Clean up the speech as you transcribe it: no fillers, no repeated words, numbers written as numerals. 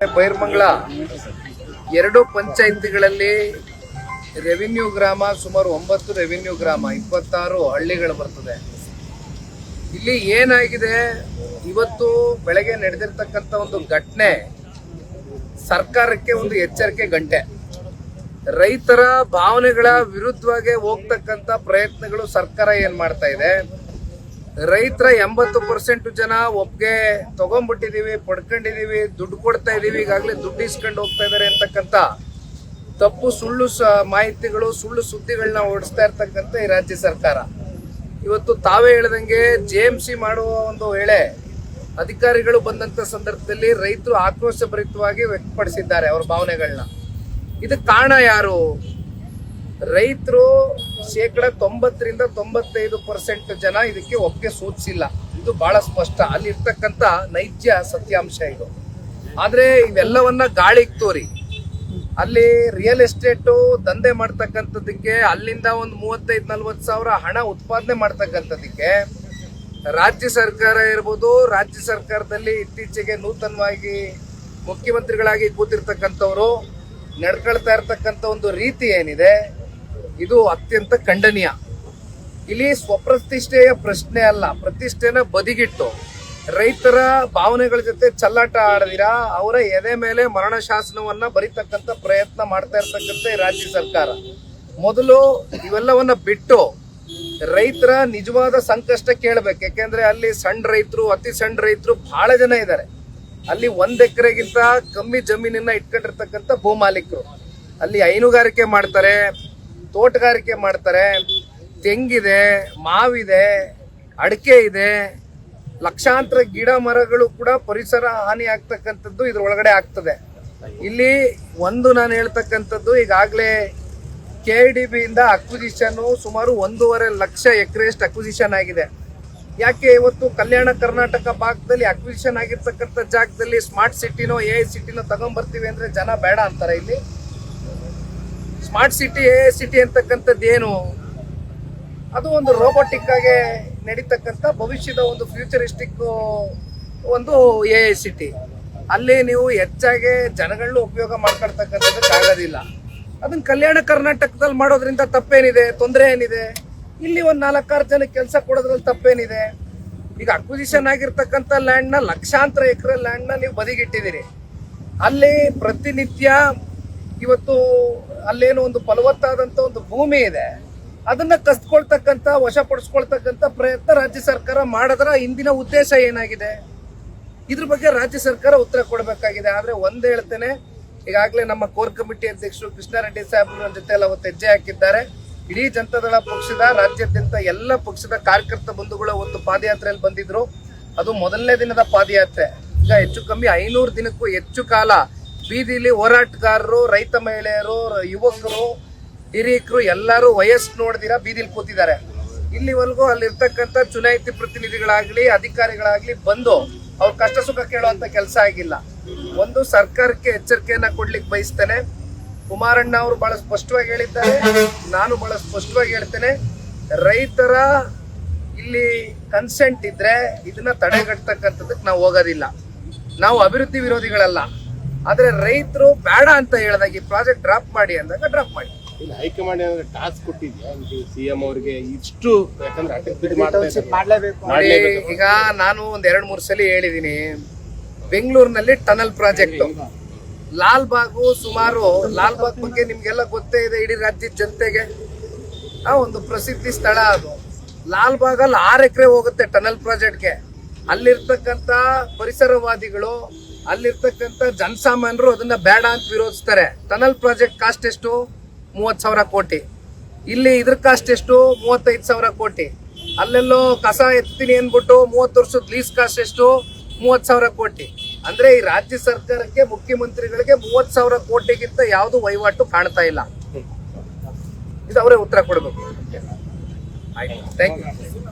ಬೈರ್ಮಂಗ್ಲ ಎರಡು ಪಂಚಾಯಿತಿಗಳಲ್ಲಿ ರೆವಿನ್ಯೂ ಗ್ರಾಮ ಸುಮಾರು 9 ರೆವಿನ್ಯೂ ಗ್ರಾಮ 26 ಹಳ್ಳಿಗಳು ಬರ್ತದೆ. ಇಲ್ಲಿ ಏನಾಗಿದೆ, ಇವತ್ತು ಬೆಳಗ್ಗೆ ನಡೆದಿರ್ತಕ್ಕಂಥ ಒಂದು ಘಟನೆ ಸರ್ಕಾರಕ್ಕೆ ಒಂದು ಎಚ್ಚರಿಕೆ ಗಂಟೆ. ರೈತರ ಭಾವನೆಗಳ ವಿರುದ್ಧವಾಗಿ ಹೋಗ್ತಕ್ಕಂಥ ಪ್ರಯತ್ನಗಳು ಸರ್ಕಾರ ಏನ್ ಮಾಡ್ತಾ ಇದೆ. ರೈತರ 80% ಜನ ಒಪ್ಪಿಗೆ ತಗೊಂಡ್ಬಿಟ್ಟಿದೀವಿ, ಪಡ್ಕೊಂಡಿದೀವಿ, ದುಡ್ಡು ಕೊಡ್ತಾ ಇದೀವಿ, ಈಗಾಗಲೇ ದುಡ್ಡು ಇಸ್ಕೊಂಡು ಹೋಗ್ತಾ ಇದಾರೆ ಅಂತಕ್ಕಂಥ ತಪ್ಪು ಸುಳ್ಳು ಮಾಹಿತಿಗಳು, ಸುಳ್ಳು ಸುದ್ದಿಗಳನ್ನ ಓಡಿಸ್ತಾ ಇರ್ತಕ್ಕಂಥ ಈ ರಾಜ್ಯ ಸರ್ಕಾರ ಇವತ್ತು ತಾವೇ ಹೇಳ್ದಂಗೆ JMC ಮಾಡುವ ಒಂದು ವೇಳೆ ಅಧಿಕಾರಿಗಳು ಬಂದಂತ ಸಂದರ್ಭದಲ್ಲಿ ರೈತರು ಆಕ್ರೋಶ ಭರಿತವಾಗಿ ವ್ಯಕ್ತಪಡಿಸಿದ್ದಾರೆ ಅವರ ಭಾವನೆಗಳನ್ನ. ಇದಕ್ಕೆ ಕಾರಣ ಯಾರು? ರೈತರು 90% ರಿಂದ 95% ಜನ ಇದಕ್ಕೆ ಒಪ್ಪಿಗೆ ಸೂಚಿಸಿಲ್ಲ. ಇದು ಬಹಳ ಸ್ಪಷ್ಟ, ಅಲ್ಲಿ ಇರ್ತಕ್ಕಂಥ ನೈಜ ಸತ್ಯಾಂಶ ಇದು. ಆದ್ರೆ ಇವೆಲ್ಲವನ್ನ ಗಾಳಿಗೆ ತೋರಿ ಅಲ್ಲಿ ರಿಯಲ್ ಎಸ್ಟೇಟ್ ದಂಧೆ ಮಾಡ್ತಕ್ಕಂಥದ್ದಕ್ಕೆ, ಅಲ್ಲಿಂದ ಒಂದು 35-40 ಸಾವಿರ ಹಣ ಉತ್ಪಾದನೆ ಮಾಡ್ತಕ್ಕಂಥದ್ದಕ್ಕೆ ರಾಜ್ಯ ಸರ್ಕಾರ ಇರ್ಬೋದು, ರಾಜ್ಯ ಸರ್ಕಾರದಲ್ಲಿ ಇತ್ತೀಚೆಗೆ ನೂತನವಾಗಿ ಮುಖ್ಯಮಂತ್ರಿಗಳಾಗಿ ಕೂತಿರ್ತಕ್ಕಂಥವ್ರು ನಡ್ಕೊಳ್ತಾ ಇರ್ತಕ್ಕಂಥ ಒಂದು ರೀತಿ ಏನಿದೆ, ಇದು ಅತ್ಯಂತ ಖಂಡನೀಯ. ಇಲ್ಲಿ ಸ್ವಪ್ರತಿಷ್ಠೆಯ ಪ್ರಶ್ನೆ ಅಲ್ಲ, ಪ್ರತಿಷ್ಠೆನ ಬದಿಗಿಟ್ಟು ರೈತರ ಭಾವನೆಗಳ ಜೊತೆ ಚಲ್ಲಾಟ ಆಡದಿರಾ ಅವರ ಎದೆ ಮೇಲೆ ಮರಣ ಶಾಸನವನ್ನ ಬರೀತಕ್ಕಂಥ ಪ್ರಯತ್ನ ಮಾಡ್ತಾ ಇರ್ತಕ್ಕಂಥ ಈ ರಾಜ್ಯ ಸರ್ಕಾರ ಮೊದಲು ಇವೆಲ್ಲವನ್ನ ಬಿಟ್ಟು ರೈತರ ನಿಜವಾದ ಸಂಕಷ್ಟ ಕೇಳಬೇಕು. ಯಾಕೆಂದ್ರೆ ಅಲ್ಲಿ ಸಣ್ಣ ರೈತರು, ಅತಿ ಸಣ್ಣ ರೈತರು ಬಹಳ ಜನ ಇದ್ದಾರೆ. ಅಲ್ಲಿ 1 ಎಕರೆಗಿಂತ ಕಮ್ಮಿ ಜಮೀನನ್ನ ಇಟ್ಕೊಂಡಿರ್ತಕ್ಕಂಥ ಭೂಮಾಲೀಕರು ಅಲ್ಲಿ ಹೈನುಗಾರಿಕೆ ಮಾಡ್ತಾರೆ, ತೋಟಗಾರಿಕೆ ಮಾಡ್ತಾರೆ, ತೆಂಗಿದೆ, ಮಾವಿದೆ, ಅಡಿಕೆ ಇದೆ, ಲಕ್ಷಾಂತರ ಗಿಡ ಮರಗಳು ಕೂಡ ಪರಿಸರ ಹಾನಿ ಆಗ್ತಕ್ಕಂಥದ್ದು ಇದ್ರೊಳಗಡೆ ಆಗ್ತದೆ. ಇಲ್ಲಿ ಒಂದು ನಾನು ಹೇಳ್ತಕ್ಕಂಥದ್ದು, ಈಗಾಗಲೇ KIDB ಇಂದ ಅಕ್ವಿಸಿಷನ್ ಸುಮಾರು 1.5 ಲಕ್ಷ ಎಕರೆಯಷ್ಟು ಅಕ್ವಿಸಿಷನ್ ಆಗಿದೆ. ಯಾಕೆ ಇವತ್ತು ಕಲ್ಯಾಣ ಕರ್ನಾಟಕ ಭಾಗದಲ್ಲಿ ಅಕ್ವಿಸಿಷನ್ ಆಗಿರ್ತಕ್ಕಂಥ ಜಾಗದಲ್ಲಿ ಸ್ಮಾರ್ಟ್ ಸಿಟಿನೋ AI ಸಿಟಿನೋ ತಗೊಂಡ್ಬರ್ತೀವಿ ಅಂದ್ರೆ ಜನ ಬೇಡ ಅಂತಾರೆ. ಇಲ್ಲಿ ಸ್ಮಾರ್ಟ್ ಸಿಟಿ AI ಸಿಟಿ ಅಂತಕ್ಕಂಥದ್ದು ಏನು? ಅದು ಒಂದು ರೋಬೋಟಿಕ್ ಆಗಿ ನಡೀತಕ್ಕಂಥ ಭವಿಷ್ಯದ ಒಂದು ಫ್ಯೂಚರಿಸ್ಟಿಕ್ ಒಂದು AI ಸಿಟಿ. ಅಲ್ಲಿ ನೀವು ಹೆಚ್ಚಾಗಿ ಜನಗಳನ್ನ ಉಪಯೋಗ ಮಾಡ್ಕೊಳ್ತಕ್ಕಂಥದ್ದಕ್ಕೆ ಆಗೋದಿಲ್ಲ. ಅದನ್ನ ಕಲ್ಯಾಣ ಕರ್ನಾಟಕದಲ್ಲಿ ಮಾಡೋದ್ರಿಂದ ತಪ್ಪೇನಿದೆ? ತೊಂದರೆ ಏನಿದೆ? ಇಲ್ಲಿ ಒಂದು 4-6 ಜನಕ್ಕೆ ಕೆಲಸ ಕೊಡೋದ್ರಲ್ಲಿ ತಪ್ಪೇನಿದೆ? ಈಗ ಅಕ್ವಿಸಿಷನ್ ಆಗಿರ್ತಕ್ಕಂಥ ಲ್ಯಾಂಡ್ ನ ಲಕ್ಷಾಂತರ ಎಕರೆ ಲ್ಯಾಂಡ್ ನ ನೀವು ಬದಿಗಿಟ್ಟಿದ್ದೀರಿ. ಅಲ್ಲಿ ಪ್ರತಿನಿತ್ಯ ಇವತ್ತು ಅಲ್ಲೇನೋ ಒಂದು ಫಲವತ್ತಾದಂತ ಒಂದು ಭೂಮಿ ಇದೆ, ಅದನ್ನ ಕಸ್ಕೊಳ್ತಕ್ಕಂಥ, ವಶಪಡಿಸ್ಕೊಳ್ತಕ್ಕಂಥ ಪ್ರಯತ್ನ ರಾಜ್ಯ ಸರ್ಕಾರ ಮಾಡಿದ್ರ ಹಿಂದಿನ ಉದ್ದೇಶ ಏನಾಗಿದೆ? ಇದ್ರ ಬಗ್ಗೆ ರಾಜ್ಯ ಸರ್ಕಾರ ಉತ್ತರ ಕೊಡಬೇಕಾಗಿದೆ. ಆದ್ರೆ ಒಂದ್ ಹೇಳ್ತೇನೆ, ಈಗಾಗಲೇ ನಮ್ಮ ಕೋರ್ ಕಮಿಟಿ ಅಧ್ಯಕ್ಷರು ಕೃಷ್ಣಾರೆಡ್ಡಿ ಸಾಹೇಬ್ರ ಜೊತೆ ಎಲ್ಲ ಅವತ್ತು ಹೆಜ್ಜೆ ಹಾಕಿದ್ದಾರೆ. ಇಡೀ ಜನತಾದಳ ಪಕ್ಷದ ರಾಜ್ಯಾದ್ಯಂತ ಎಲ್ಲ ಪಕ್ಷದ ಕಾರ್ಯಕರ್ತ ಬಂಧುಗಳು ಒಂದು ಪಾದಯಾತ್ರೆಯಲ್ಲಿ ಬಂದಿದ್ರು. ಅದು ಮೊದಲನೇ ದಿನದ ಪಾದಯಾತ್ರೆ. ಈಗ ಹೆಚ್ಚು ಕಮ್ಮಿ 500 ದಿನಕ್ಕೂ ಹೆಚ್ಚು ಕಾಲ ಬೀದಿಲಿ ಹೋರಾಟಗಾರರು, ರೈತ ಮಹಿಳೆಯರು, ಯುವಕರು, ಹಿರಿಯಕರು ಎಲ್ಲರೂ ವಯಸ್ಸು ನೋಡಿದಿರಾ ಬೀದಿಲಿ ಕೂತಿದ್ದಾರೆ. ಇಲ್ಲಿವರೆಗೂ ಅಲ್ಲಿರ್ತಕ್ಕಂಥ ಚುನಾಯಿತ ಪ್ರತಿನಿಧಿಗಳಾಗ್ಲಿ, ಅಧಿಕಾರಿಗಳಾಗ್ಲಿ ಬಂದು ಅವ್ರ ಕಷ್ಟ ಸುಖ ಕೇಳುವಂತ ಕೆಲಸ ಆಗಿಲ್ಲ. ಒಂದು ಸರ್ಕಾರಕ್ಕೆ ಎಚ್ಚರಿಕೆಯನ್ನ ಕೊಡ್ಲಿಕ್ಕೆ ಬಯಸ್ತೇನೆ. ಕುಮಾರಣ್ಣ ಅವರು ಬಹಳ ಸ್ಪಷ್ಟವಾಗಿ ಹೇಳಿದ್ದಾರೆ, ನಾನು ಬಹಳ ಸ್ಪಷ್ಟವಾಗಿ ಹೇಳ್ತೇನೆ, ರೈತರ ಇಲ್ಲಿ ಕನ್ಸೆಂಟ್ ಇದ್ರೆ ಇದನ್ನ ತಡೆಗಟ್ಟತಕ್ಕಂಥದಕ್ಕೆ ನಾವು ಹೋಗೋದಿಲ್ಲ. ನಾವು ಅಭಿವೃದ್ಧಿ ವಿರೋಧಿಗಳಲ್ಲ. ಆದ್ರೆ ರೈತರು ಬೇಡ ಅಂತ ಹೇಳಿದಾಗ ಈ ಪ್ರಾಜೆಕ್ಟ್ ಡ್ರಾಪ್ ಮಾಡಿ ಅಂದಾಗ ಡ್ರಾಪ್ ಮಾಡಿ. ಹೈಕಮಾಂಡ್ ಏನಾದ್ರು ಟಾಸ್ಕ್ ಕೊಟ್ಟಿದ್ಯಾ CM ಅವರಿಗೆ? ಇಷ್ಟು ಯಾಕಂದ್ರೆ ಈಗ ನಾನು ಒಂದ್ 2-3 ಸಲ ಹೇಳಿದೀನಿ, ಬೆಂಗಳೂರಿನಲ್ಲಿ ಟನಲ್ ಪ್ರಾಜೆಕ್ಟ್ ಲಾಲ್ಬಾಗು, ಸುಮಾರು ಲಾಲ್ಬಾಗ್ ಬಗ್ಗೆ ನಿಮ್ಗೆಲ್ಲ ಗೊತ್ತೇ ಇದೆ, ಇಡೀ ರಾಜ್ಯದ ಜನತೆಗೆ ಒಂದು ಪ್ರಸಿದ್ಧಿ ಸ್ಥಳ ಅದು. ಲಾಲ್ಬಾಗಲ್ಲಿ 6 ಎಕರೆ ಹೋಗುತ್ತೆ ಟನಲ್ ಪ್ರಾಜೆಕ್ಟ್ಗೆ. ಅಲ್ಲಿರ್ತಕ್ಕಂಥ ಪರಿಸರವಾದಿಗಳು, ಅಲ್ಲಿರ್ತಕ್ಕಂಥ ಜನಸಾಮಾನ್ಯರು ಅದನ್ನ ಬೇಡ ಅಂತ ವಿರೋಧಿಸ್ತಾರೆ. ಟನಲ್ ಪ್ರಾಜೆಕ್ಟ್ ಕಾಸ್ಟ್ ಎಷ್ಟು? 30,000 ಕೋಟಿ. ಇಲ್ಲಿ ಇದ್ರ ಕಾಸ್ಟ್ ಎಷ್ಟು? 35,000 ಕೋಟಿ. ಅಲ್ಲೆಲ್ಲೋ ಕಸ ಎತ್ತೀನಿ ಅನ್ಬಿಟ್ಟು 30 ವರ್ಷದ ಲೀಸ್ ಕಾಸ್ಟ್ ಎಷ್ಟು? 30,000 ಕೋಟಿ. ಅಂದ್ರೆ ಈ ರಾಜ್ಯ ಸರ್ಕಾರಕ್ಕೆ, ಮುಖ್ಯಮಂತ್ರಿಗಳಿಗೆ 30,000 ಕೋಟಿಗಿಂತ ಯಾವುದು ವಹಿವಾಟು ಕಾಣ್ತಾ ಇಲ್ಲ. ಇದು ಅವರೇ ಉತ್ತರ ಕೊಡಬೇಕು. ಆಯ್ತು, ಥ್ಯಾಂಕ್ ಯು.